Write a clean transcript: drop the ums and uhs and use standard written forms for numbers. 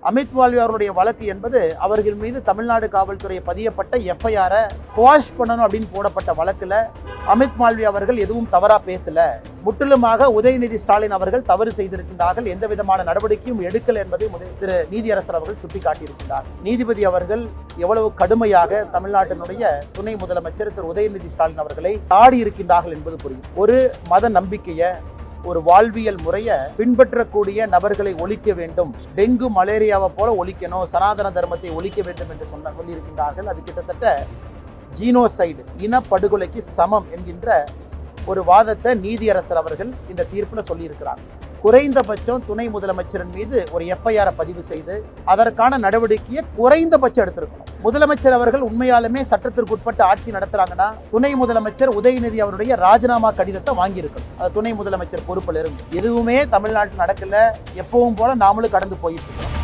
அமித் மால்வியா அவருடைய வழக்கு என்பது அவர்கள் மீது தமிழ்நாடு காவல்துறை பதியப்பட்ட எஃப்ஐஆரை குவாஷ் பண்ணணும் அப்படின்னு போடப்பட்ட வழக்குல அமித் மால்வியா அவர்கள் எதுவும் தவறா பேசல, முற்றிலுமாக உதயநிதி ஸ்டாலின் அவர்கள் தவறு செய்திருக்கின்றார்கள், எந்த விதமான நடவடிக்கையும் எடுக்கல என்பதை திரு நீதியரசர் அவர்கள் சுட்டிக்காட்டியிருக்கிறார். நீதிபதி அவர்கள் எவ்வளவு கடுமையாக தமிழ்நாட்டினுடைய துணை முதலமைச்சர் திரு உதயநிதி ஸ்டாலின் அவர்களை ஆடி இருக்கின்றார்கள் என்பது புரியும். ஒரு மத நம்பிக்கையை, ஒரு வாழ்வியல் முறையை பின்பற்றக்கூடிய நபர்களை ஒழிக்க வேண்டும், டெங்கு மலேரியாவை போல ஒழிக்கணும், சனாதன தர்மத்தை ஒழிக்க வேண்டும் என்று சொல்லியிருக்கின்றார்கள். அது கிட்டத்தட்ட ஜீனோசைடு, இனப்படுகொலைக்கு சமம் என்கின்ற ஒரு வாதத்தை நீதியரசர் அவர்கள் இந்த தீர்ப்பில் சொல்லியிருக்கிறார். குறைந்தபட்சம் துணை முதலமைச்சரின் மீது ஒரு எஃப்ஐஆர் பதிவு செய்து அதற்கான நடவடிக்கையை குறைந்தபட்சம் எடுத்திருக்கணும். முதலமைச்சர் அவர்கள் உண்மையாலுமே சட்டத்திற்கு உட்பட்டு ஆட்சி நடத்துறாங்கன்னா துணை முதலமைச்சர் உதயநிதி அவருடைய ராஜினாமா கடிதத்தை வாங்கியிருக்கணும். அது துணை முதலமைச்சர் பொறுப்பில் இருந்து எதுவுமே தமிழ்நாட்டில் நடக்கல, எப்பவும் போல நாமளும் கடந்து போயிட்டு இருக்கோம்.